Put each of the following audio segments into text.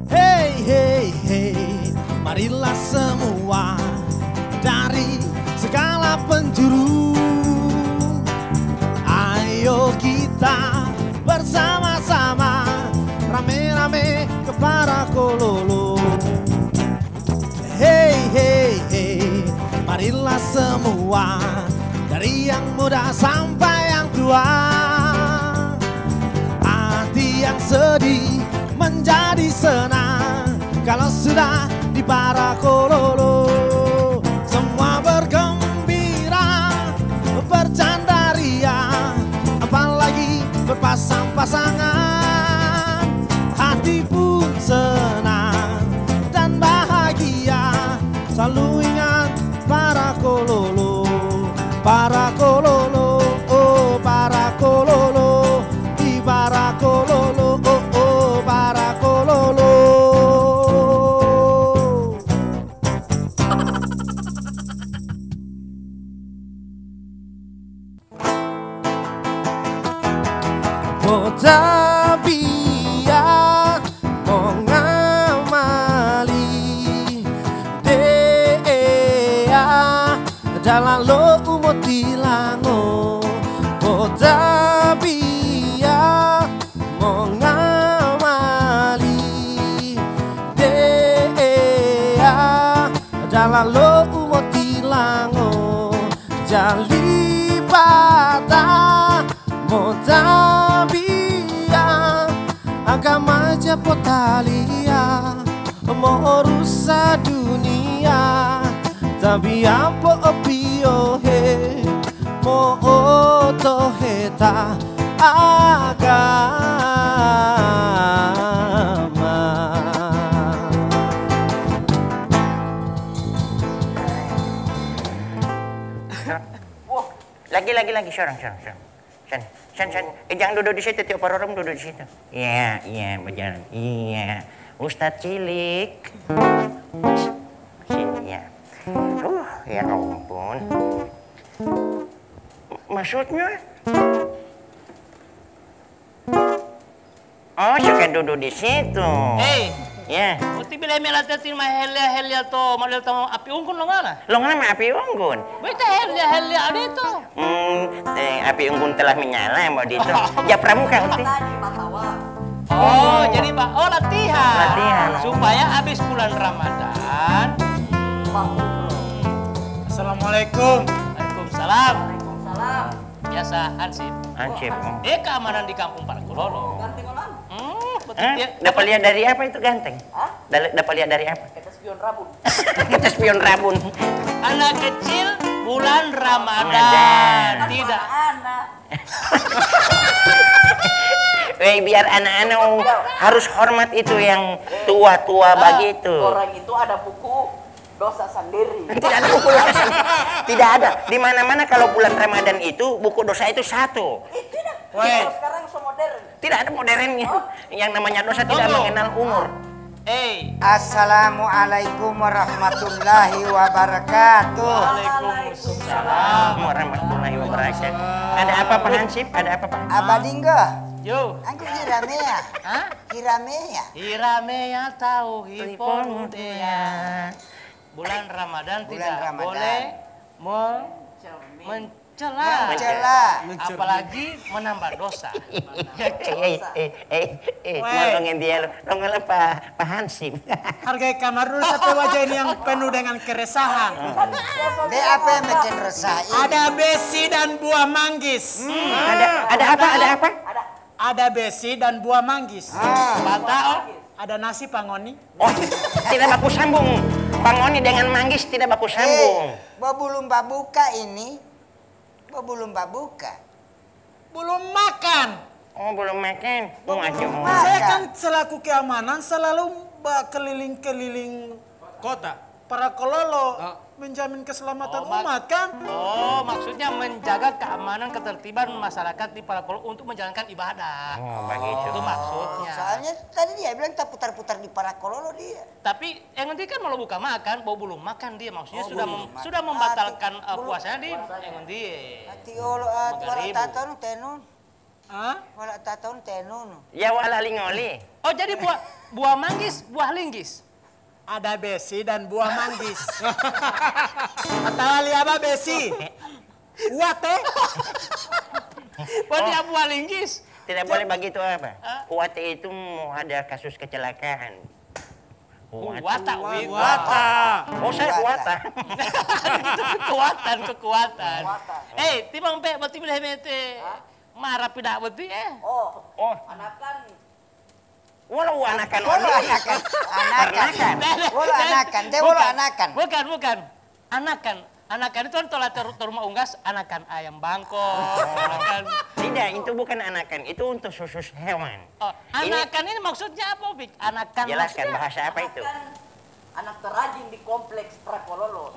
Hey, hey, hey, marilah semua dari segala penjuru. Ayo kita bersama-sama rame-rame ke Parakololo. Hey, hey, hey, marilah semua dari yang muda sampai yang tua. Hati yang sedih menjadi senang kalau sudah di Parakololo. Semua bergembira, bercanda ria, apalagi berpasang-pasangan. Hati pun senang dan bahagia, selalu ingat Parakololo. Parakololo, oh Parakololo, di Parakololo, oh oh Parakololo. Motabia mongamali dea dalam lo umotilango. Motabia mongamali dea dalam lo umotilango. Jalibata motabia agama japotalia mau rusak dunia. Tapi apa opio he mo oto heta agama. Lagi, sorang. San. Jangan duduk di situ, tiap orang duduk di situ. Iya, berjalan. Iya, Ustadz Cilik. Sini ya. Ya ampun. Maksudnya? Oh, suka duduk di situ. Ya. Uti bila melatatin mah helia to malil to api unggun lo ngana? Lo ngana mah api unggun? Beta helia ada itu. Api unggun telah menyala mau di itu. Ya pramuka Uti. Oh, jadi latihan. Latihan. Supaya habis bulan Ramadan. Assalamualaikum. Waalaikumsalam. Biasa Hansip. Keamanan di kampung Parakololo. Dapat lihat dari apa itu ganteng? Dapat lihat dari apa? Kita spion rabun. Kita spion rabun. Anak kecil bulan Ramadan. Tidak. Biar anak-anak harus hormat itu yang tua-tua begitu. Orang itu ada buku dosa sendiri. Tidak ada buku dosa sendiri. Tidak ada. Di mana-mana kalau bulan Ramadan itu buku dosa itu satu. Tidak. Weh. Sekarang so modern. Tidak ada modernnya. Yang namanya dosa tidak mengenal umur. Assalamualaikum warahmatullahi wabarakatuh. Waalaikumsalam warahmatullahi wabarakatuh. Ada apa Pak Hansip? Ada apa Pak? Abadinggo. Yo. Aku hirame ya. Hirame ya. Hirame ya tahu hipon dia. Bulan Ramadan tidak boleh mencela. Apalagi menambah dosa. Ngomongin dia lo ngomong Pak Hansip. Hargai kamar dulu sampai wajah ini yang penuh dengan keresahan. De apa yang bikin resah ini? Ada besi dan buah manggis. Ada apa? Ada besi dan buah manggis. Batao. Ada nasi pangoni. Oh, tidak baku sambung. Pangoni dengan manggis tidak baku sambung. Belum babuka ini. Belum babuka. Belum makan. Oh, belum makan. Saya kan selaku keamanan selalu keliling-keliling Kota. Parakololo menjamin keselamatan umat kan? Oh, maksudnya menjaga keamanan ketertiban masyarakat di Parakololo untuk menjalankan ibadah. Oh, begitu. Itu maksudnya. Soalnya tadi dia bilang tak putar-putar di Parakololo dia. Tapi yang nanti kan mau buka makan, belum makan dia maksudnya sudah membatalkan puasanya di yang nanti. Ati olo wala taton tenun. Hah? Wala taton tenun. Ya wala lingoli. Oh jadi buah manggis, buah linggis. Ada besi dan buah manggis. Atau liaba besi. Kuat teh. Oh dia buah linggis. Tidak boleh begitu apa? Kuat itu mau ada kasus kecelakaan. Kuata, Oh saya kuata. Kekuatan. Timang pe bati bileh mete. Marah pidak beti Oh, Anakan. walau anakan. Bukan. Anakan itu kan tola rumah unggas, anakan ayam Bangkok. Anakan. Tidak, itu bukan anakan, itu untuk susu hewan. Oh, anakan ini maksudnya apa, Bik? Anakan Jelaskan maksudnya? bahasa apa itu? Anak terrajin di kompleks Prakololo.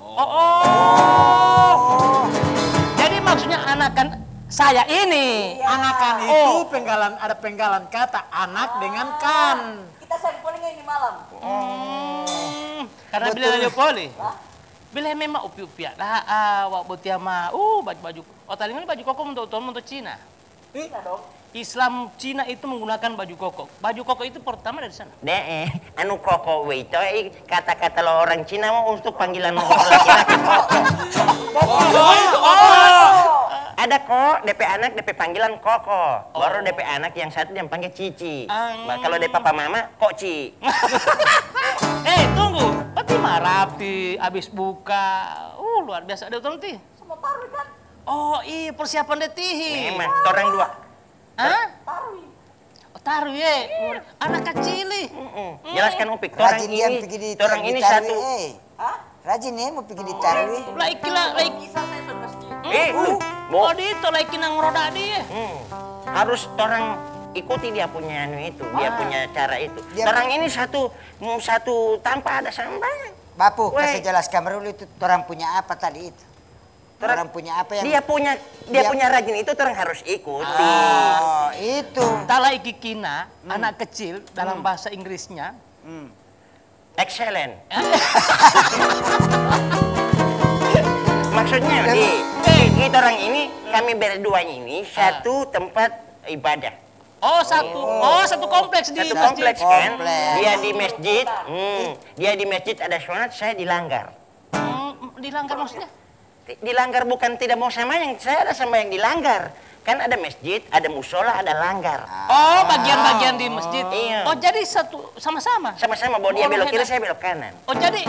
Jadi maksudnya anakan saya ini. Anakan itu ada penggalan kata anak dengan kan. Kita sampelnya ini malam. Karena bila ada poli. Bila memang upi-upiak lah, awak botia mah, baju-baju. Oh tadi ini baju koko untuk Cina. Cina dong. Islam Cina itu menggunakan baju koko. Baju koko itu pertama dari sana. Anu koko itu kata-kata lo orang Cina mau untuk panggilan orang laki-laki koko. Ada kok DP anak DP panggilan koko. Baru DP anak yang satu yang panggil cici. Kalau DP papa mama koci. Tunggu. Pati mah rapi, abis buka. Luar biasa ada utang ti. Sama tarwi kan? Oh iya persiapan detihi. Memang orang dua. Hah? Tarwi. Taruh ya, anak kecil nih. Jelaskan Upik. Orang ini satu. Rajin ya mau pergi ditarwi. Laiki. Bisa saya sudah masjid. Oh di itu laiki nang roda dia. Harus orang ikuti dia punya anu itu, dia punya cara itu. Orang ini satu tanpa ada sambal. Bapu, kasih jelaskan dulu itu orang punya apa tadi itu? Orang punya apa yang dia punya rajin itu orang harus ikuti. Oh, itu. Tala ikikina, anak kecil dalam bahasa Inggrisnya. Excellent. Maksudnya kita orang ini, kami berdua ini satu tempat ibadah. Satu kompleks di Satu masjid. kompleks kan? Dia di masjid, dia di masjid ada sholat, saya dilanggar. Dilanggar maksudnya? Dilanggar bukan tidak mau sama yang saya ada sama yang dilanggar. Kan ada masjid, ada musola, ada langgar. Oh, bagian-bagian di masjid. Iya. Oh, jadi satu sama-sama. Sama-sama bahwa dia belok kiri, saya belok kanan. Oh, jadi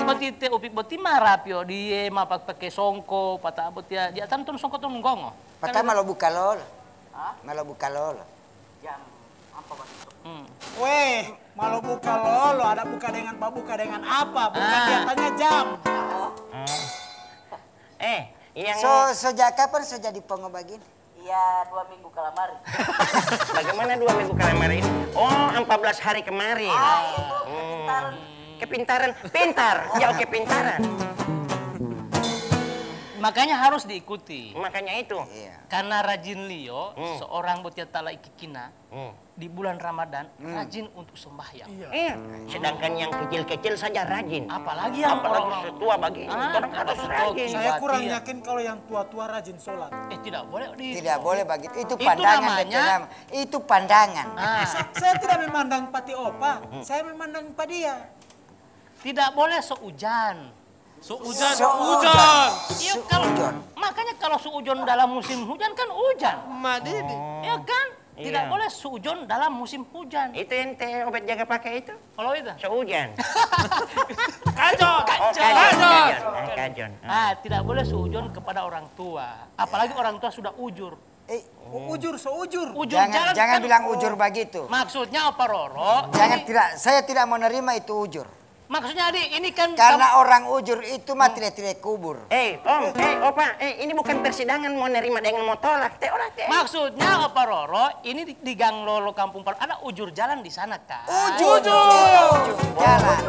boti marah pio dia mah pakai songko, patah botia. Dia tantun songko tuh nggongo. Patah malah buka lol. Malah buka lol. Jam apa Mas? Weh, malu buka lolo, ada buka dengan apa? Bukan dia tanya jam. Sejak kapan jadi pengobagin? Iya, 2 minggu kalamari. Bagaimana 2 minggu kalamari ini? Oh, 14 hari kemarin. Kepintaran. Pintar, jauh kepintaran. Makanya harus diikuti. Makanya itu. Karena rajin Leo, seorang botia tala ikikina, di bulan Ramadan, rajin untuk sembahyang. Iya. Sedangkan yang kecil-kecil saja rajin. Apalagi yang orang tua bagi orang harus rajin. Saya kurang yakin kalau yang tua-tua rajin sholat. Tidak boleh. Tidak boleh begitu. Itu pandangan. Itu pandangan. Saya tidak memandang pati opa, saya memandang dia. Tidak boleh seujan. Seujan. Iya makanya kalau seujon dalam musim hujan kan hujan. Ya kan? Tidak boleh seujon dalam musim hujan. Itu yang obat jaga pakai itu? Kalau itu? Seujan. Kajon. Tidak boleh seujon kepada orang tua. Apalagi orang tua sudah ujur. Seujur. Jangan bilang ujur begitu. Maksudnya apa Roro? Saya tidak mau nerima itu ujur. Maksudnya Adi, ini kan... Karena orang ujur itu mah tidak kubur. Om, Opa, ini bukan persidangan mau nerima dengan mau tolak. Maksudnya apa Roro, ini di Gang Lolo Kampung Paru, ada ujur jalan di sana kan? Ujur jalan.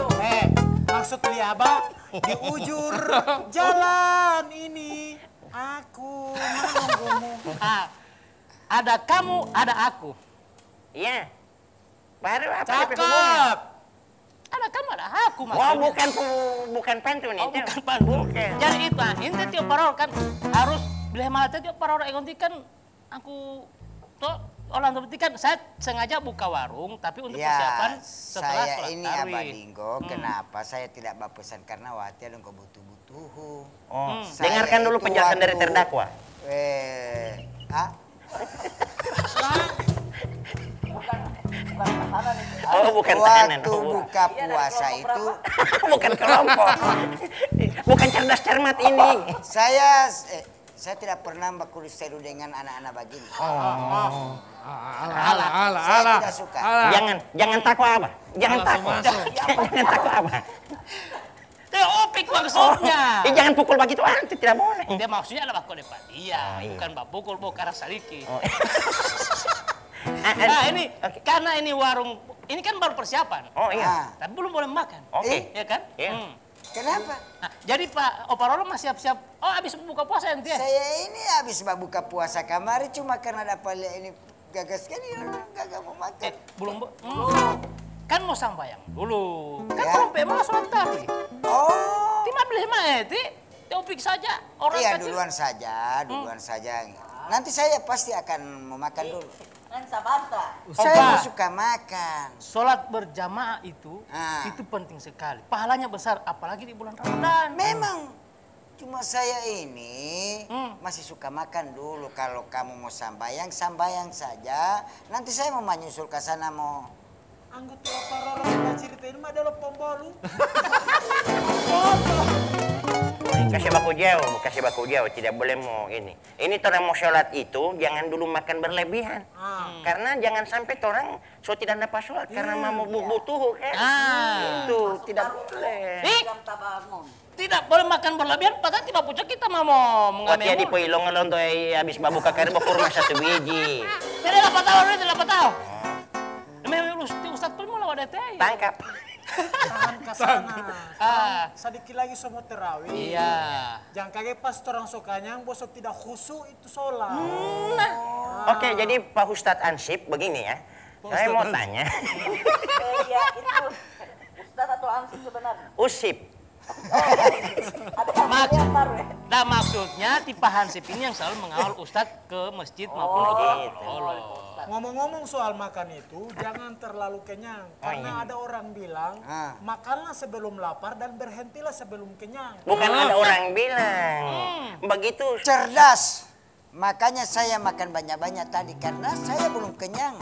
Maksud liaba di ujur jalan ini aku menunggumu. Ada kamu, ada aku. Iya. Baru apa? Cakep. Ada kamu, ada aku Wah, maksudnya. bukan pantun itu. Bukan pantun. Bukan. Jadi itu, ini tiap paror kan harus bila malah tiap paror egonti kan aku toh Orlando berarti kan saya sengaja buka warung tapi untuk persiapan setelah saya sholat ini tarawih. Abah Dinggo, kenapa saya tidak berpesan karena wati ada engkau butuh-butuh. Dengarkan dulu penjelasan dari terdakwa. Oh, bukan tahanan. Waktu buka puasa itu Bukan kelompok. Bukan cerdas cermat ini. saya tidak pernah berkulisteru dengan anak-anak begini. Alah. Tidak suka. Jangan takwa apa? Jangan takwa. Jangan takwa apa? Itu opik maksudnya. Jangan pukul begitu itu tidak boleh. Dia maksudnya adalah kode dia, iya. bukan bak pukul, karena sadiki. Nah, Nah ini karena ini warung, ini kan baru persiapan. Oh iya. Tapi belum boleh makan. Oke. Ya kan? Iya. Kenapa? Nah, jadi Pak Oparolo masih siap-siap. Oh, habis buka puasa ente. Saya ini habis buka puasa kamari cuma karena dapat lihat ini gagas kan gak mau makan. Belum. Kan mau sambayang dulu. Kan Ya. belum pemah sholat tarawih. Oh. Tima beli mah opik saja. Orang Iya kecil. duluan saja. Nanti saya pasti akan mau makan dulu. Kan sabanta. Saya suka makan. Sholat berjamaah itu penting sekali. Pahalanya besar, apalagi di bulan Ramadan. Memang. Cuma saya ini masih suka makan dulu. Kalau kamu mau sambayang saja. Nanti saya mau menyusul ke sana mau. Anggota Oparolo sudah ceritain mah adalah pembolu. Kasih baku jauh, tidak boleh mau ini. Ini orang mau sholat itu jangan dulu makan berlebihan. Karena jangan sampai orang tidak dapat sholat karena mau butuh kan. Itu tidak boleh. Jam tabangun. Tidak boleh makan berlebihan, padahal tiba pucuk kita mau Waktu mengambil. di poilong ngelon tuh habis babuka karena kurma satu biji. Tidak dapat tahu. Memang Ustaz pun mau ada teh. Tangkap. Tahan ke sana. Sedikit lagi semua terawih. Iya. Jangan kaget pas orang sukanya bosok tidak khusyuk itu sholat. Oke, jadi Pak Ustadz Ansip begini ya. Saya mau tanya. Ya itu Ustaz atau Ansip sebenarnya. Usip. Ada yang baru ya. Nah maksudnya tipe Hansip ini yang selalu mengawal Ustadz ke masjid maupun ke Allah. Ngomong-ngomong soal makan itu, jangan terlalu kenyang. Karena ada orang bilang, makanlah sebelum lapar dan berhentilah sebelum kenyang. Bukan ada orang bilang. Begitu. Cerdas. Makanya saya makan banyak-banyak tadi karena saya belum kenyang.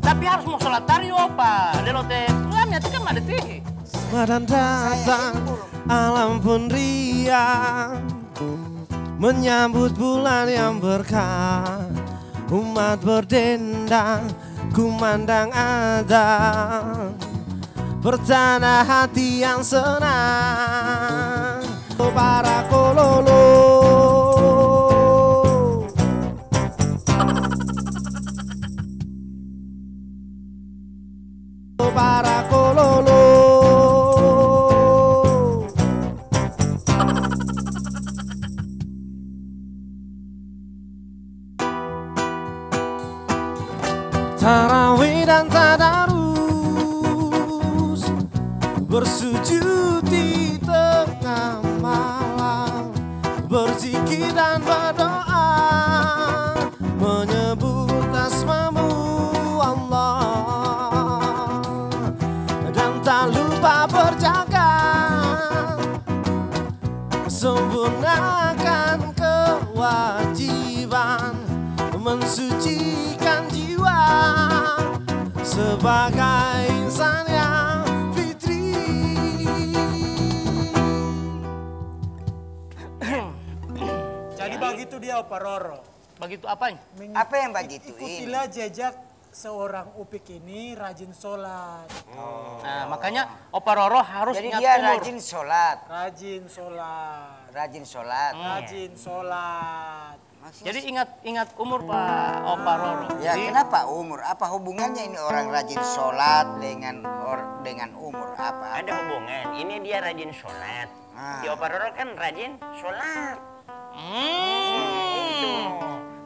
Tapi harus mau sholat tarawih apa? Lelote, ulamnya itu kan ada teh. Badan datang, alam pun riang, menyambut bulan yang berkah. Umat berdendang, kumandang adzan, bertanah hati yang senang. Para kololo, para kololo. Tarawih dan tadarus, bersujud di tengah malam, berzikir dan berdoa, menyebut asmamu Allah, dan tak lupa berjaga, sempurnakan kewajiban, mensucikan jiwa sebagai insan yang fitri. Jadi begitu dia Oparoro. Begitu apanya? Apa yang begitu ini? Ikutilah jejak seorang upik ini rajin sholat. Nah makanya Oparoro harus Jadi ingat dia umur. rajin sholat. Rajin sholat. Rajin sholat. Rajin sholat. Maksudnya- Jadi ingat umur Pak Oparoro. Ya Jadi, kenapa umur? Apa hubungannya ini orang rajin sholat dengan umur? Apa? Ada hubungan. Ini dia rajin sholat. Di Oparoro kan rajin sholat.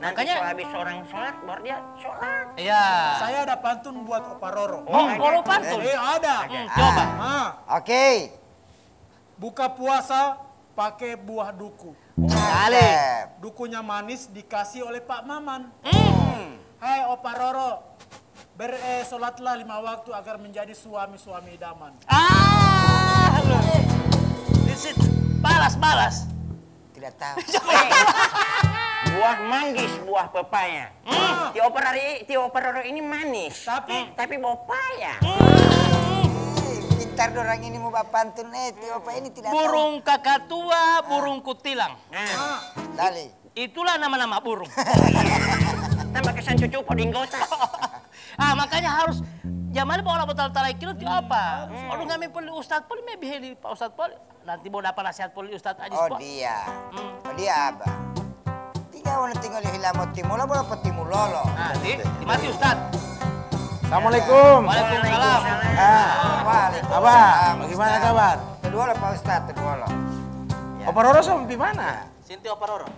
Nanti Makanya- habis seorang sholat, baru dia sholat. Iya. Saya ada pantun buat Oparoro. Oparoro pantun. Ada. Coba. Oke. Buka puasa pakai buah duku. Kali. Dukunya manis dikasih oleh Pak Maman. Hai Opa Roro, sholatlah 5 waktu agar menjadi suami-suami idaman. Di situ balas. Tidak tahu. Buah manggis, buah pepaya. Tio Oparoro ini manis. Tapi bau paya. Pintar dorang ini mau pantun Opa ini tidak Burung kakatua, burung kutilang. Nah, Dali. Itulah nama-nama burung. tambah kesan cucu podinggota. Makanya harus Jamal bawa botol talai kilo ti apa? Orang kami poli Ustad poli me biheli Pak Ustad poli. Nanti mau dapat nasihat poli Ustad Ajis Oh dia. Oh dia apa? Tinggal tinggal di hilamot timula bola petimulolo. Nah, mati Ustad. Assalamualaikum. Waalaikumsalam. Waalaikumsalam. Abah, bagaimana kabar? Kedua lo Pak Ustad, kedua lo. Opa Roro sampai mana? Sinti Opa Roro.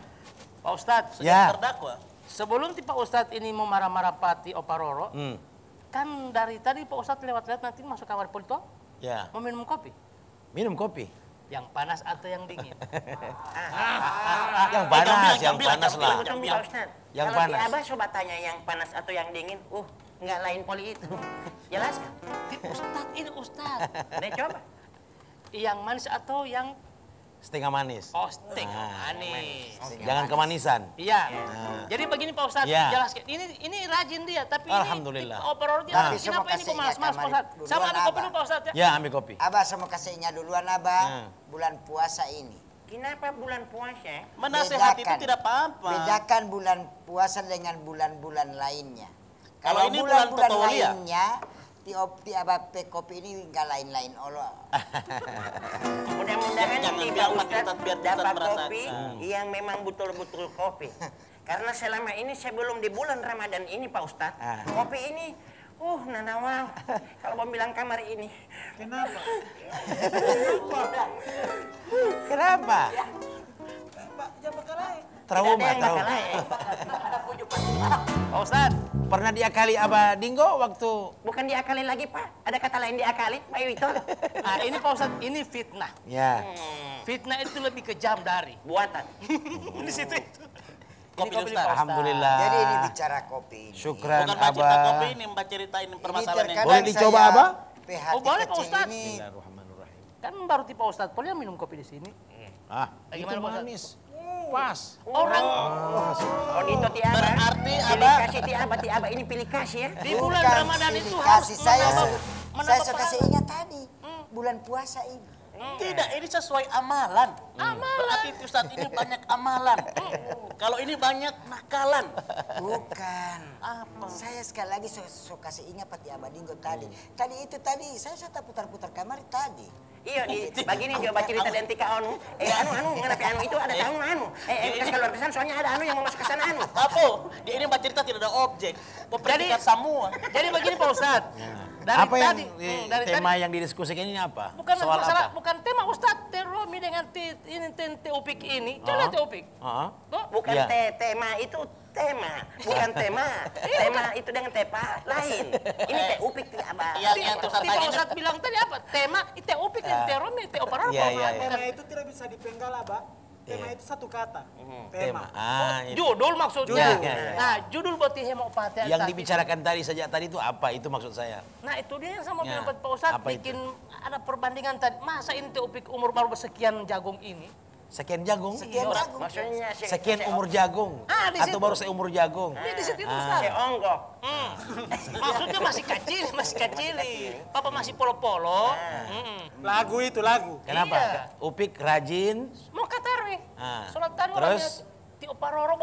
Pak Ustad, Ya. terdakwa. Sebelum Pak Ustad ini mau marah-marah pati Opa Roro, kan dari tadi Pak Ustad lewat-lewat nanti masuk kamar polito, Ya. mau minum kopi. Minum kopi. Yang panas atau yang dingin? Yang panas, yang panas lah. Tunggu Pak Ustad. Yang Kalau panas. Ti Abah coba tanya yang panas atau yang dingin, nggak lain poli itu. Jelaskan. Ustad ini Ustad. Nih coba. Yang manis atau yang Setengah manis. osting manis? Jangan kemanisan. Iya. Jadi begini Pak Ustad, Ya. jelaskan. Ini rajin dia, tapi Alhamdulillah. ini Opa Roro dia. Tapi Kenapa semua ini kok kasih malas-malas Pak kamar Ustad? duluan, Sama ambil kopi Abah. dulu Pak Ustad ya. Ya, ambil kopi. Abah sama kasihnya duluan Abah. Bulan puasa ini. Kenapa bulan puasa? Menasehati itu Bedakan. tidak apa-apa. Bedakan bulan puasa dengan bulan-bulan lainnya. Kalau ini bulan Totolia. lainnya, ti Abah pe kopi ini enggak lain-lain Allah. Mudah-mudahan Jangan Ti biar Pak Ustad biar kita dapat merasakan. kopi yang memang betul-betul kopi. Karena selama ini sebelum di bulan Ramadan ini Pak Ustad, kopi ini nanawal. Kalau mau bilang kamar ini. Kenapa? Kenapa? Pak, jangan bakalain. Trauma, Tidak ada yang trauma. bakal lain. Pak Ustad, Pernah diakali Abah Dinggo waktu Bukan diakalin lagi Pak. Ada kata lain diakalin, Pak Wito. ini Pak Ustad, ini fitnah. ya. Fitnah itu lebih kejam dari. Buatan. Di situ itu. Kopi Ini Ustad. Alhamdulillah. Jadi ini bicara kopi ini. Syukran Bukan Mbak cerita kopi Abah. ini, Mbak ceritain Ini permasalahan yang terkadang Boleh dicoba, saya Abah? PHT Oh, boleh, Pak kecil Ustad. ini. Bismillahirrahmanirrahim. Kan baru tipe Ustad Poli yang minum kopi di sini. Itu Gimana, Pak Ustad? manis. Pas. Orang Oh dito Ti Abah. Berarti Pilih Abah- kasih Ti Abah ini pilih kasih ya. di bulan Bukan Ramadan itu pilih harus kasih saya. menambah Saya suka pahala. ingat tadi. Bulan puasa ini. Tidak, ini sesuai amalan. Berarti Ustadz ini banyak amalan. Kalau ini banyak nakalan. Bukan. Apa? Saya sekali lagi suka kasih ingat Pati Abadinggo tadi. Tadi saya putar-putar kamar tadi. Iya, begini coba cerita dan tika anu. Ngerapi anu itu ada tahu anu. Kas keluar kesan soalnya ada anu yang mau masuk ke sana anu. Apa? Di ini Mbak cerita tidak ada objek. Memperhatikan semua. Jadi begini Pak Ustad. Dari Apa yang tadi, tema tadi, yang didiskusikan ini apa? bukan Soal masalah, apa? bukan tema Ustad. Teromi dengan Teopik ini. Coba Teopik. Tuh. Bukan Iya. tema itu tema, bukan tema. Tema itu dengan tepa lain. Ini teh upik Ti Abah. Yang Ustadz Tipe tanya Ustad bilang tadi apa? Tema Teopik dan Teromi, Teoparor. Iya, iya, iya. Tema itu tidak bisa dipenggal, Abah. Tema itu satu kata. Tema. Itu. Judul maksudnya. Judul. Ya, ya. Nah, judul buat hemopati. Yang dibicarakan tadi sejak tadi itu apa? Itu maksud saya. Nah itu dia yang sama Ya, bilang Pak Ustadz apa itu? bikin ada perbandingan tadi. Masa ini Teopik umur baru sekian jagung ini? Sekian jagung? Sekian jagung. Maksudnya Sekian umur jagung? di Atau situ. baru seumur jagung? Ini di situ Ustadz. Seonggok. Maksudnya masih kecil. Papa masih polo-polo. Lagu itu lagu. Kenapa? Iya. Upik rajin. Mau katarwi. Ah. Sholat tadi Terus? Tio Paroro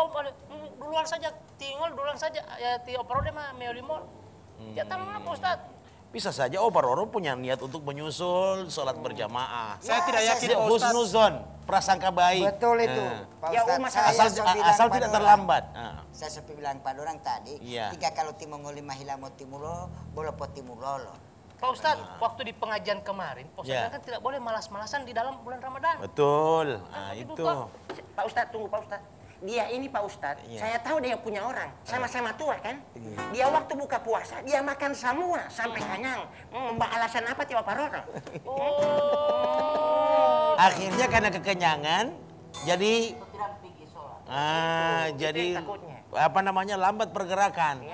duluan saja, tinggal duluan saja. Ya Tio Paroro dia mah meolimol. Dia tahu apa Ustadz? Bisa saja Opa Roro punya niat untuk menyusul sholat berjamaah. Saya tidak yakin, Dia Pak Ustadz. husnuzon, prasangka baik. Betul itu. Nah. Pak Ya, Ustadz, masalah saya Asal, sudah bilang asal pada tidak orang. terlambat. Nah. Saya sudah bilang pada orang tadi, Iya. tiga kalau timongol lima hilamo timulo, bolo potimulolo. Pak Ustadz, waktu di pengajian kemarin, Pak Ustadz Ya. kan tidak boleh malas-malasan di dalam bulan Ramadan. Betul. Nah, itu, itu. Pak. Pak Ustadz, tunggu Pak Ustadz. Dia ini Pak Ustadz, Iya. saya tahu dia punya orang, sama-sama tua kan. Dia waktu buka puasa, dia makan semua sampai kenyang. Mbak alasan apa Tio Paroro? Akhirnya karena kekenyangan, jadi Tidak pergi sholat. jadi Takutnya. lambat pergerakan.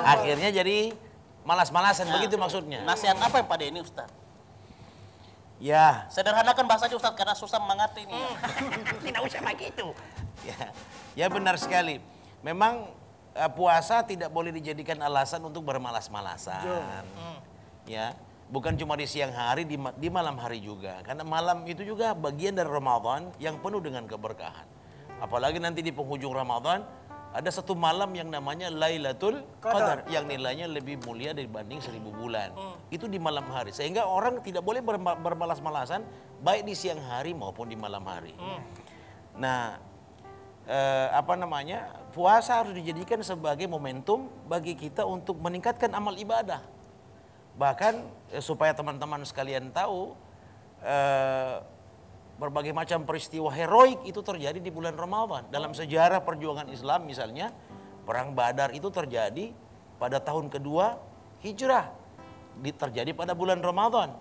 Akhirnya jadi malas-malasan, begitu maksudnya. Nasihat apa yang pada ini Ustaz? Ya. Sederhanakan bahasanya Ustaz karena susah mengerti ini. Tidak usah begitu. Ya benar sekali. Memang puasa tidak boleh dijadikan alasan untuk bermalas-malasan. Ya, bukan cuma di siang hari, di malam hari juga. Karena malam itu juga bagian dari Ramadan yang penuh dengan keberkahan. Apalagi nanti di penghujung Ramadan ada satu malam yang namanya Lailatul Qadar yang nilainya lebih mulia dibanding 1000 bulan. Itu di malam hari. Sehingga orang tidak boleh bermalas-malasan baik di siang hari maupun di malam hari. Nah, puasa harus dijadikan sebagai momentum bagi kita untuk meningkatkan amal ibadah. Bahkan supaya teman-teman sekalian tahu berbagai macam peristiwa heroik itu terjadi di bulan Ramadan. Dalam sejarah perjuangan Islam misalnya, Perang Badar itu terjadi pada tahun kedua Hijrah. Terjadi pada bulan Ramadan.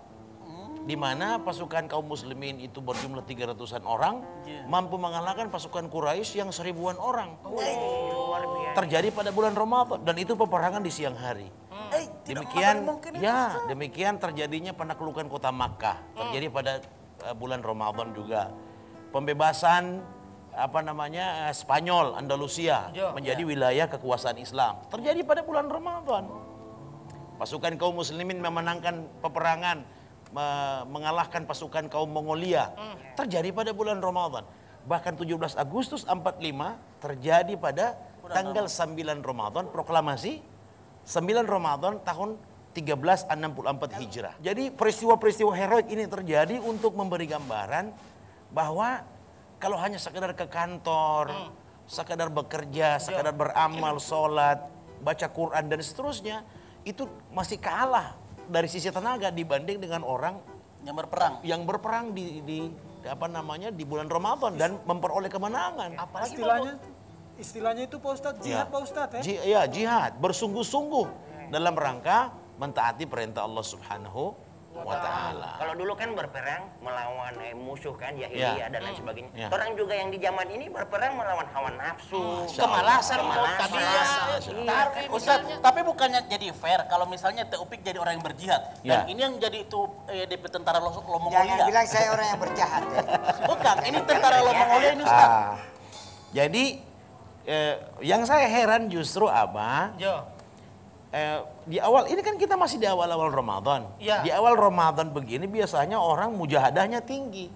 Di mana pasukan kaum muslimin itu berjumlah 300-an orang mampu mengalahkan pasukan Quraisy yang 1000-an orang. Terjadi pada bulan Ramadan dan itu peperangan di siang hari. Demikian terjadinya penaklukan kota Makkah. Terjadi pada bulan Ramadan juga. Pembebasan Spanyol, Andalusia menjadi wilayah kekuasaan Islam. Terjadi pada bulan Ramadan. Pasukan kaum muslimin memenangkan peperangan, mengalahkan pasukan kaum Mongolia. Terjadi pada bulan Ramadan. Bahkan 17 Agustus 45 terjadi pada tanggal 9 Ramadan, proklamasi 9 Ramadan tahun 1364 Hijrah. Jadi peristiwa-peristiwa heroik ini terjadi untuk memberi gambaran bahwa kalau hanya sekedar ke kantor, sekedar bekerja, sekedar beramal, sholat, baca Quran dan seterusnya, itu masih kalah dari sisi tenaga dibanding dengan orang yang berperang di bulan Ramadan dan memperoleh kemenangan. Apalagi istilahnya itu Pak Ustadz, jihad Pak Ustadz ya? Iya, jihad, bersungguh-sungguh dalam rangka mentaati perintah Allah Subhanahu wa Ta'ala. Kalau dulu kan berperang melawan musuh kan, jahiliyah dan lain sebagainya. Orang juga yang di zaman ini berperang melawan hawa nafsu, kemalasan. Ustaz, tapi bukannya jadi fair kalau misalnya Teupik jadi orang yang berjihad dan ini yang jadi itu DP tentara Lo Mongolia. Jangan bilang saya orang yang berjahat ya. Bukan, ini tentara Lo Mongolia ini Ustaz. Jadi yang saya heran justru di awal ini kan kita masih di awal-awal Ramadan. Di awal Ramadan begini biasanya orang mujahadahnya tinggi.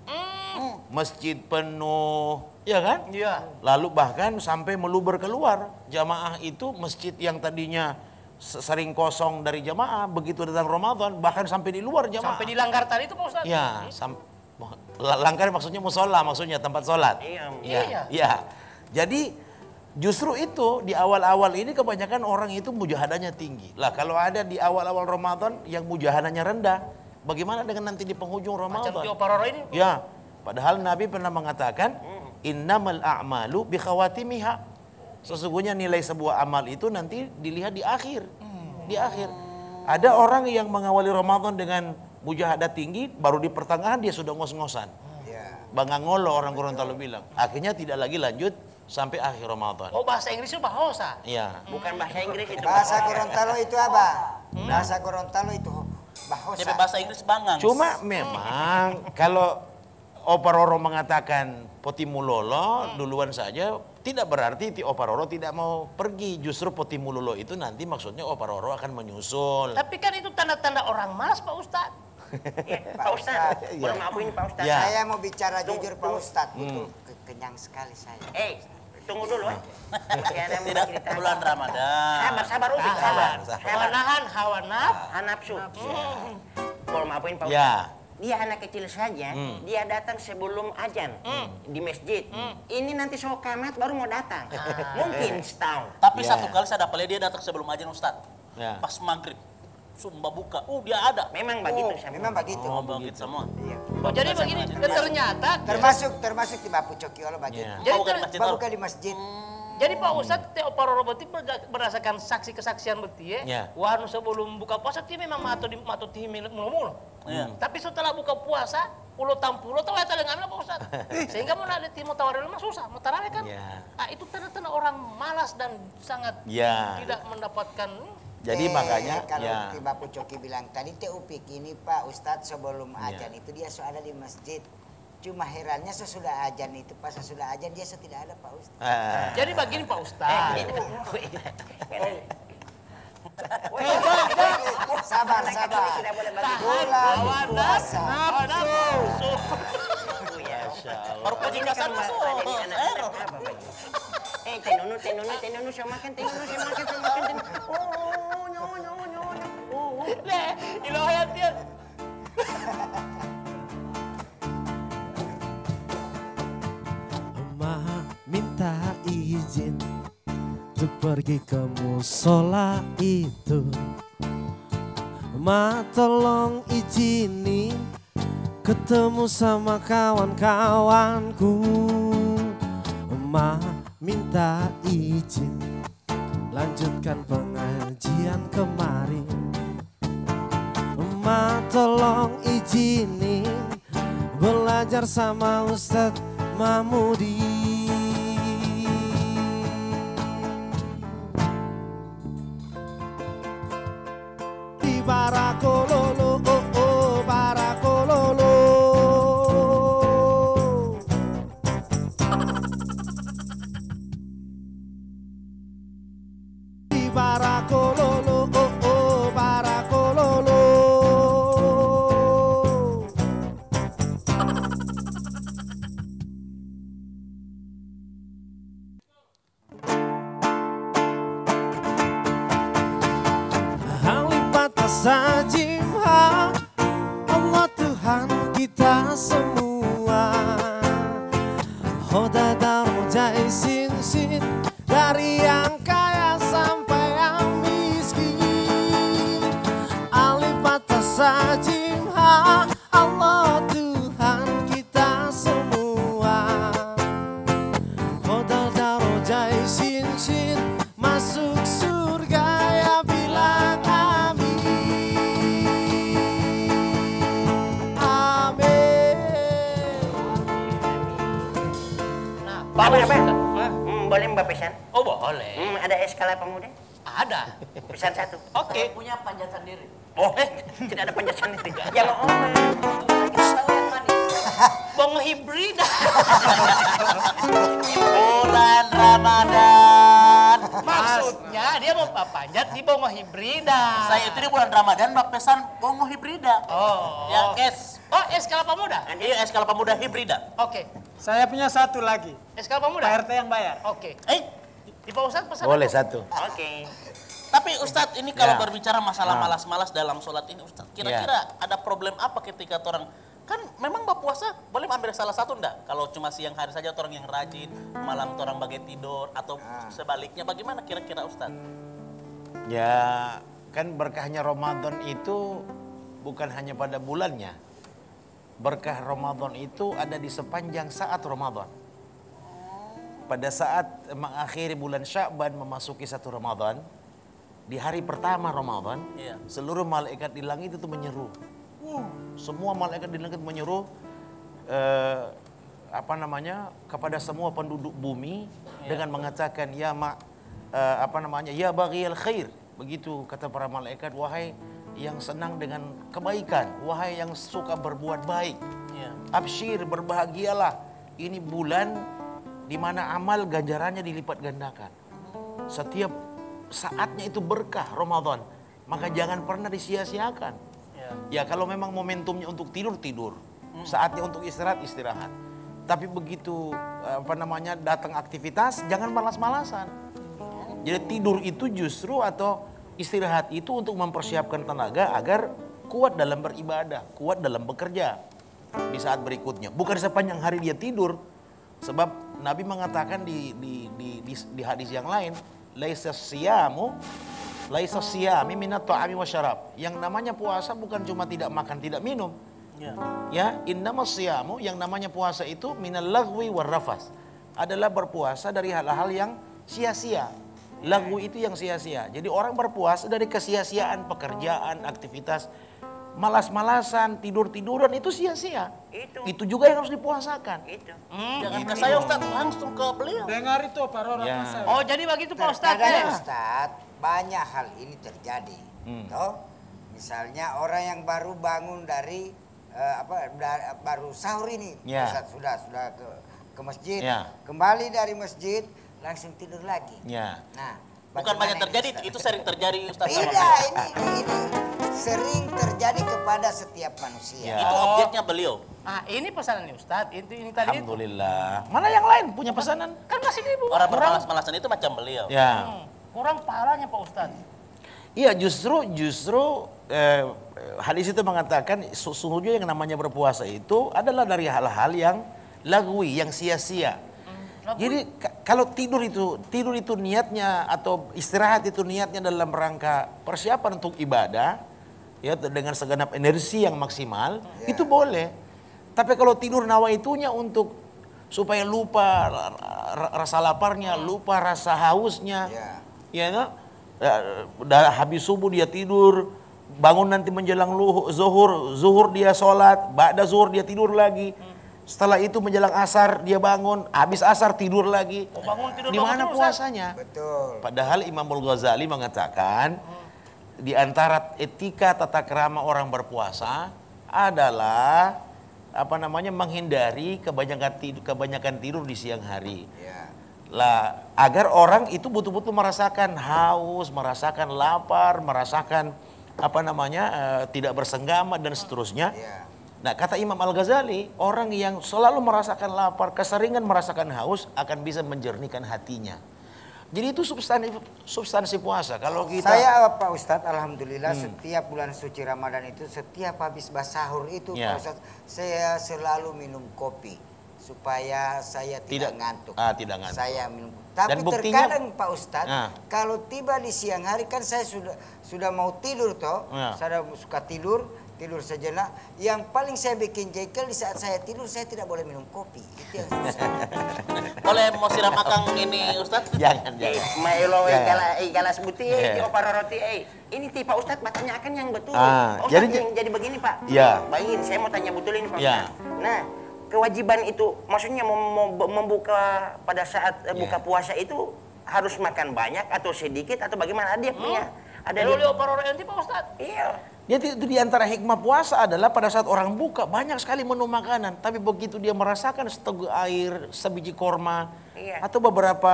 Masjid penuh, ya kan? Lalu bahkan sampai meluber keluar. Jamaah itu masjid yang tadinya sering kosong dari jamaah, begitu datang Ramadan bahkan sampai di luar jamaah. Sampai di langgar tadi itu Pak Ustadz? Ya, langgar maksudnya musola, maksudnya tempat sholat. Iya. Jadi justru itu di awal-awal ini kebanyakan orang itu mujahadahnya tinggi. Lah kalau ada di awal-awal Ramadan yang mujahadahnya rendah, bagaimana dengan nanti di penghujung Ramadan? Macam Tio Paroro ini? Ya, padahal Nabi pernah mengatakan, innamal a'malu bi khawatimiha. Sesungguhnya nilai sebuah amal itu nanti dilihat di akhir. Di akhir. Ada orang yang mengawali Ramadan dengan mujahadah tinggi, baru di pertengahan dia sudah ngos-ngosan. Bangangolo orang Gorontalo bilang. Akhirnya tidak lagi lanjut sampai akhir Ramadan. Oh, bahasa Inggris itu bahasa? Iya. Bukan bahasa Inggris itu. Bahasa Gorontalo itu apa? Bahasa Gorontalo itu bahasa. Jadi bahasa Inggris bangang. Cuma memang kalau Oparoro mengatakan Potimulolo duluan saja, tidak berarti Ti Oparoro tidak mau pergi. Justru Potimulolo itu nanti maksudnya Oparoro akan menyusul. Tapi kan itu tanda-tanda orang malas Pak Ustadz. Pak Ustadz, boleh maafin Pak Ustadz. Saya mau bicara jujur Pak Ustadz. Kenyang sekali saya. Tunggu dulu Tidak bulan Ramadan. Sabar Upik, sabar. Hawa nafsu. Boleh maafin Pak Ustadz. Dia anak kecil saja, dia datang sebelum azan di masjid. Ini nanti sokamat baru mau datang. Mungkin setahun. Tapi satu kali saya dapat dia datang sebelum azan Ustadz. Pas maghrib. Sumba buka, dia ada. Memang begitu. Memang begitu. Begitu semua. Jadi begini, ternyata termasuk di Bapu Cokiolo begitu. Jadi bukan di masjid. Jadi Pak Ustadz, Teo Paroro berarti berdasarkan saksi kesaksian berarti ya. Wah, sebelum buka puasa dia memang mato di mulu-mulu. Tapi setelah buka puasa, pulau tampulo tahu eta dengan Pak Ustaz. Sehingga mau ada timo tawaril mah susah, mau tarawih kan. Itu tanda-tanda orang malas dan sangat tidak mendapatkan. Jadi makanya kalau Bapak Coki bilang tadi Upik ini Pak Ustadz sebelum ajan itu dia ada di masjid. Cuma herannya sesudah ajan itu pas sesudah ajan dia tidak ada Pak Ustadz. Jadi begini Pak Ustadz. Sabar. Bulan puasa. Baru pajikasan masuk. Tenunu saya makan. Ilohayat dia. Emak minta izin untuk pergi ke musola itu. Emak tolong izinin ketemu sama kawan-kawanku. Emak minta izin lanjutkan pengajian kemarin. Emak tolong izinin belajar sama Ustadz Mahmudi. Di Barakololo, Barakololo. Di Barakololo, Barakololo. Sajimha Allah Tuhan kita semua. Hoda darujai sin dari yang kaya sampai yang miskin. Alif bata sajimha Allah Tuhan kita semua. Hoda darujai sin masuk surga ya bilang boleh Mbak pesan? Oh boleh. Ada es kelapa muda? Ada. Pesan satu. Oke. Punya panjat sendiri. Oh, tidak ada panjat sendiri. Jangan omel. Tahu yang manis. Bongo hibrid. Bulan Ramadan. Maksudnya dia mau panjat di bongo hibrida. Saya itu di bulan Ramadan bak pesan bongo hibrida. Oh. Ya es. Oh, es kelapa muda. Iya es kelapa muda hibrida. Oke. Saya punya satu lagi. Es kelapa muda. Pak RT yang bayar. Oke. Di Pak Ustadz pesan boleh aku. satu. Oke. Tapi Ustadz ini kalau berbicara masalah malas-malas dalam sholat ini Ustadz, kira-kira ada problem apa ketika orang kan memang berpuasa boleh ambil salah satu enggak? Kalau cuma siang hari saja orang yang rajin, malam orang bagai tidur atau sebaliknya bagaimana kira-kira Ustadz? Ya kan berkahnya Ramadan itu bukan hanya pada bulannya. Berkah Ramadan itu ada di sepanjang saat Ramadan. Pada saat mengakhiri bulan Sya'ban memasuki satu Ramadan, di hari pertama Ramadan, seluruh malaikat di langit itu menyeru. Semua malaikat di langit menyeru kepada semua penduduk bumi dengan mengatakan ya baghiyal khair. Begitu kata para malaikat, wahai yang senang dengan kebaikan, wahai yang suka berbuat baik, absyir, berbahagialah. Ini bulan di mana amal ganjarannya dilipat gandakan. Setiap saatnya itu berkah Ramadan, maka jangan pernah disia-siakan. Ya kalau memang momentumnya untuk tidur, saatnya untuk istirahat. Tapi begitu datang aktivitas, jangan malas-malasan. Jadi tidur itu justru atau istirahat itu untuk mempersiapkan tenaga agar kuat dalam beribadah, kuat dalam bekerja di saat berikutnya. Bukan sepanjang hari dia tidur. Sebab Nabi mengatakan di hadis yang lain, laisa siyami minat ta'ami wa syarab. Yang namanya puasa bukan cuma tidak makan, tidak minum. Ya, innamas siyamu, yang namanya puasa itu minal lagwi war rafas. Adalah berpuasa dari hal-hal yang sia-sia. Lagu itu yang sia-sia. Jadi orang berpuasa dari kesia-siaan pekerjaan, aktivitas. malas-malasan, tidur-tiduran itu sia-sia. Itu juga yang harus dipuasakan. Jangan ke saya Ustaz, langsung ke beliau. Dengar itu Pak Roro. Oh jadi begitu Pak Ustaz Terkadang ya? Ustaz, banyak hal ini terjadi. Toh, misalnya orang yang baru bangun dari baru sahur ini, Ustaz sudah ke masjid, kembali dari masjid langsung tidur lagi. Nah, bukan banyak terjadi, itu sering terjadi Ustaz. Tidak, ini sering terjadi kepada setiap manusia. Itu objeknya beliau. Ini pesanan nih Ustaz, ini tadi itu. Alhamdulillah. Mana yang lain punya pesanan? Kan masih di Orang bermalas-malasan itu macam beliau. Kurang pahalanya Pak Ustaz. Iya, justru hadis itu mengatakan sesungguhnya yang namanya berpuasa itu adalah dari hal-hal yang lagwi, yang sia-sia. Jadi kalau tidur itu niatnya atau istirahat itu niatnya dalam rangka persiapan untuk ibadah, ya dengan segenap energi yang maksimal, itu boleh. Tapi kalau tidur nawaitunya untuk supaya lupa rasa laparnya, lupa rasa hausnya, ya udah habis subuh dia tidur, bangun nanti menjelang zuhur dia sholat, ba'da zuhur dia tidur lagi. Setelah itu menjelang asar dia bangun, habis asar tidur lagi. Di mana puasanya? Betul. Padahal Imamul Ghazali mengatakan di antara etika tata krama orang berpuasa adalah menghindari kebanyakan tidur di siang hari. Lah agar orang itu betul-betul merasakan haus, merasakan lapar, merasakan tidak bersenggama dan seterusnya. Nah kata Imam Al-Ghazali, orang yang selalu merasakan lapar, keseringan merasakan haus akan bisa menjernihkan hatinya. Jadi itu substansi puasa. Kalau kita Pak Ustadz, alhamdulillah setiap bulan suci Ramadan itu setiap habis sahur itu Pak Ustadz, saya selalu minum kopi supaya saya tidak ngantuk. Tidak ngantuk. Saya minum. Tapi terkadang Pak Ustadz, kalau tiba di siang hari kan saya sudah mau tidur saya suka tidur sejenak. Yang paling saya bikin jengkel di saat saya tidur, saya tidak boleh minum kopi. Itu yang boleh mau siram akang ini Ustaz? Jangan. Maelo galas putih roti. Ini Pak Ustaz bertanya akan yang betul. Pak Ustaz jadi begini Pak. Bayangin saya mau tanya betul ini Pak Ustaz. Nah, kewajiban itu maksudnya membuka pada saat buka puasa itu harus makan banyak atau sedikit atau bagaimana dia punya? Ada Pak Ustaz. Iya. Jadi itu diantara hikmah puasa adalah pada saat orang buka banyak sekali menu makanan. Tapi begitu dia merasakan seteguk air, sebiji korma, atau beberapa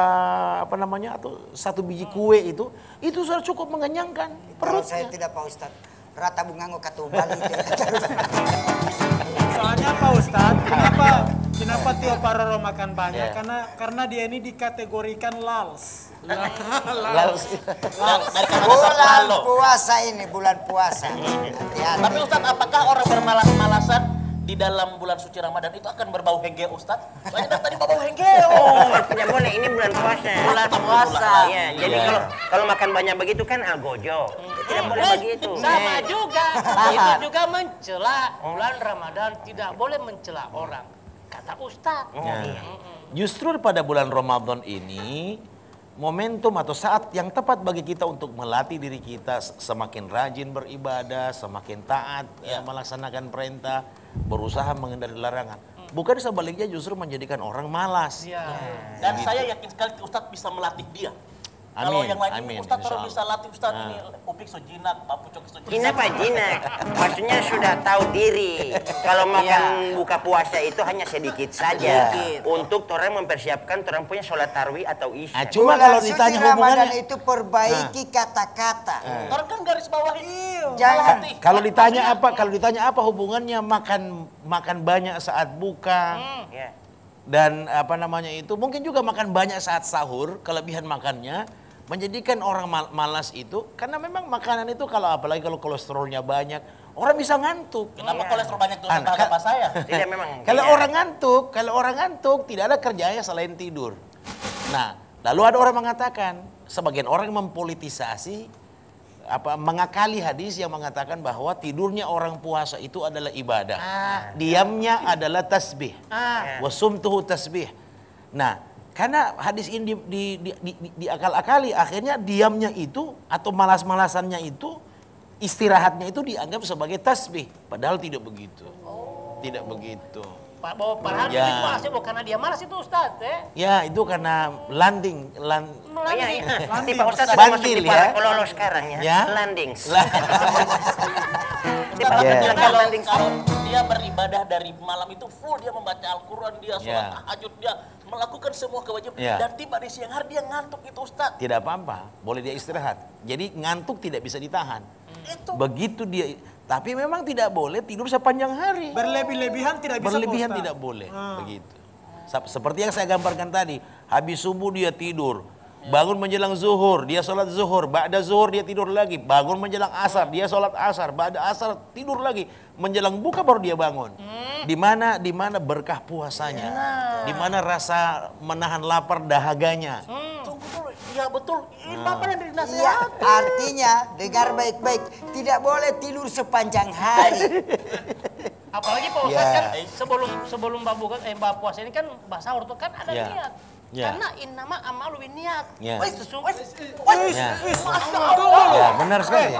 atau satu biji kue itu sudah cukup mengenyangkan perutnya. Kalau saya tidak Pak Ustadz, rata bungango katubali. Soalnya Pak Ustadz, kenapa Tio Pak Roro makan banyak? Karena dia ini dikategorikan lals. Bulan puasa. Tapi Ustadz, apakah orang bermalas-malasan di dalam bulan suci Ramadan itu akan berbau henge Ustadz? Soalnya tadi berbau henge. Tidak boleh, ini bulan puasa. Bulan puasa. Iya, jadi kalau makan banyak begitu kan algojo. Tidak boleh begitu. Sama juga. Itu juga mencela bulan Ramadan, tidak boleh mencela orang. Kata Ustadz. Justru pada bulan Ramadan ini momentum atau saat yang tepat bagi kita untuk melatih diri kita semakin rajin beribadah, semakin taat melaksanakan perintah, berusaha menghindari larangan. Bukan sebaliknya justru menjadikan orang malas. Dan saya yakin sekali Ustadz bisa melatih dia. Kalau yang lain Ustadz kalau bisa latih Ustadz ini upik sojinak, papucok sojinak. Jinak Pak, jinak. Maksudnya sudah tahu diri. Kalau makan buka puasa itu hanya sedikit saja. Untuk orang mempersiapkan orang punya sholat tarawih atau isya. Cuma kalau ditanya hubungannya itu perbaiki kata-kata. Orang kan garis bawah Jangan. Kalau ditanya apa hubungannya makan banyak saat buka. Dan mungkin juga makan banyak saat sahur, kelebihan makannya menjadikan orang malas itu karena memang makanan itu apalagi kalau kolesterolnya banyak, orang bisa ngantuk. Kenapa kolesterol banyak tuh kata saya? Tidak memang. Kalau orang ngantuk tidak ada kerjanya selain tidur. Nah, lalu ada orang mengatakan, sebagian orang mempolitisasi mengakali hadis yang mengatakan bahwa tidurnya orang puasa itu adalah ibadah. Diamnya adalah tasbih. Wasumtuhu tasbih. Nah, karena hadis ini diakal-akali, akhirnya diamnya itu atau malas-malasannya itu istirahatnya itu dianggap sebagai tasbih. Padahal tidak begitu. Tidak begitu. Padahal dia malasnya bukan karena dia malas itu Ustaz. Ya itu karena landing. Nanti Pak Ustaz bantil ya. Kalau sekarang ya. Landing. Kalau dia beribadah dari malam itu full, dia membaca Al-Quran, dia sholat tahajud, dia melakukan semua kewajiban. Dan tiba di siang hari dia ngantuk itu Ustaz. Tidak apa-apa, boleh dia istirahat. Jadi ngantuk tidak bisa ditahan. Begitu dia, tapi memang tidak boleh tidur sepanjang hari. Berlebih-lebihan tidak bisa. Berlebihan tidak boleh, begitu. Seperti yang saya gambarkan tadi, habis subuh dia tidur. Bangun menjelang zuhur, dia sholat zuhur. Ba'da zuhur dia tidur lagi. Bangun menjelang asar, dia sholat asar. Ba'da asar tidur lagi. Menjelang buka baru dia bangun. Di mana berkah puasanya. Di mana rasa menahan lapar dahaganya. Tunggu dulu, iya betul. Ini Bapak yang dinasihati. Iya, artinya dengar baik-baik, tidak boleh tidur sepanjang hari. Apalagi Pak Ustaz kan sebelum Mbak puasa ini kan sahur tuh kan ada niat. Karena innama amalu binniat. Sesungguhnya. Ya, benar sekali.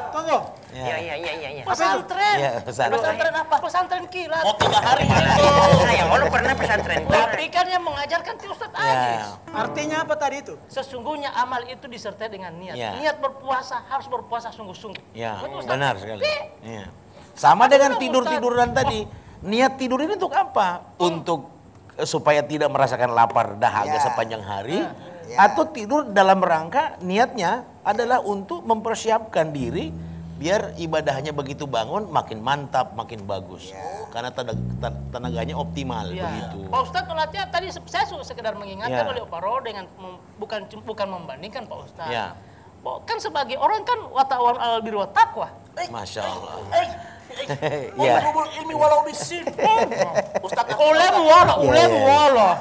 Tunggu. Iya. Pesantren. Pesantren apa? Pesantren kilat. Oh 3 hari. Saya mau pernah pesantren. Tapi kan yang mengajarkan ti Ustaz Ajis. Artinya apa tadi itu? Sesungguhnya amal itu disertai dengan niat. Niat berpuasa harus berpuasa sungguh-sungguh. Ya, benar sekali. Ya. Sama dengan tidur-tiduran tadi. Niat tidur ini untuk apa? Untuk supaya tidak merasakan lapar dahaga sepanjang hari. Atau tidur dalam rangka niatnya adalah untuk mempersiapkan diri biar ibadahnya begitu bangun makin mantap, makin bagus. Karena tenaganya optimal begitu. Pak Ustadz latihan tadi saya sekedar mengingatkan oleh Pak Ro dengan bukan membandingkan Pak Ustadz. Kan sebagai orang kan watawan al birri wat taqwa. Masya Allah. Ilmi walau bisin. Ustaz ulem wala.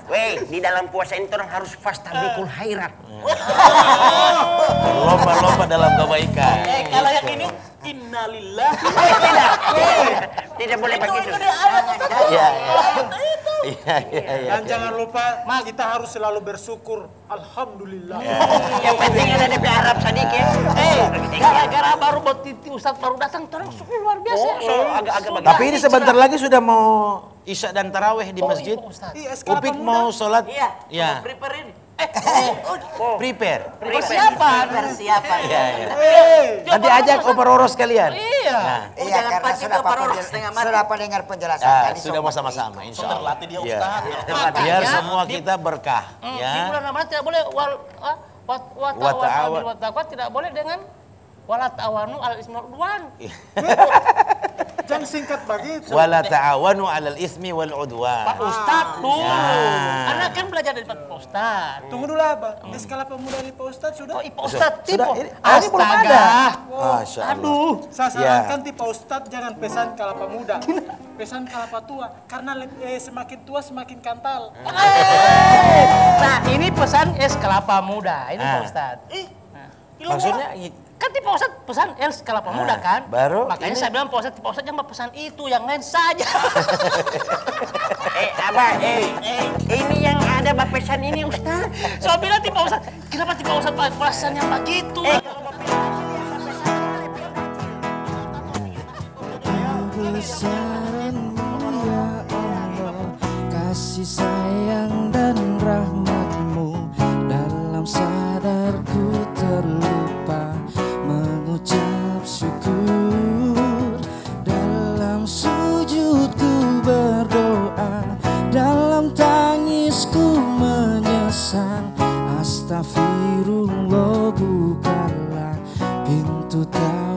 Weh, di dalam puasa ini orang harus fastabiqul khairat. Lomba-lomba dalam kebaikan. Kalau yang ini innalillah. Tidak boleh begitu. Dan jangan lupa kita harus selalu bersyukur. Alhamdulillah. Yang penting ada DP Arab sedikit. Gara-gara baru Ustadz baru datang terus luar biasa. Tapi ini sebentar lagi sudah mau Isya dan Taraweh di masjid. Upik mau sholat. Iya. Preparein. Prepare. Persiapan. Nanti ajak Oparoro sekalian. Iya, Karena sudah pendengar penjelasan tadi. Sudah mau sama-sama, insya Allah. Terlatih dia Ustaz. Biar semua kita berkah. Di bulan Ramadan tidak boleh tidak boleh dengan wala ta'awanu al ismi wal udwan. Jangan singkat begitu. Wala ta'awanu 'alal ismi wal udwan. Pak Ustadz tuh. Anak kan belajar dari Pak Ustadz. Tunggu dulu apa? Skala pemuda dari Pak Ustadz sudah? Pak Ustadz Sudah, ini belum ada. Masya Allah. Aduh. Saya sarankan ti Pak Ustadz jangan pesan kelapa muda. Pesan kelapa tua. Karena semakin tua semakin kantal. Nah ini pesan es kelapa muda. Ini Pak Ustadz. Maksudnya kan Pak Ustadz pesan es kelapa muda kan? Baru makanya saya bilang Pak Ustadz jangan pesan itu, yang lain saja. Abah, ini yang ada pesan ini Ustadz. Saya bilang Pak Ustadz, kenapa Pak Ustadz pesannya begitu? Besaranmu ya Allah, kasih sayang dan rahmatmu, dalam sadarku terlupa mengucap syukur, dalam sujudku berdoa, dalam tangisku menyesal. Astagfirullah, bukalah pintu tawabat.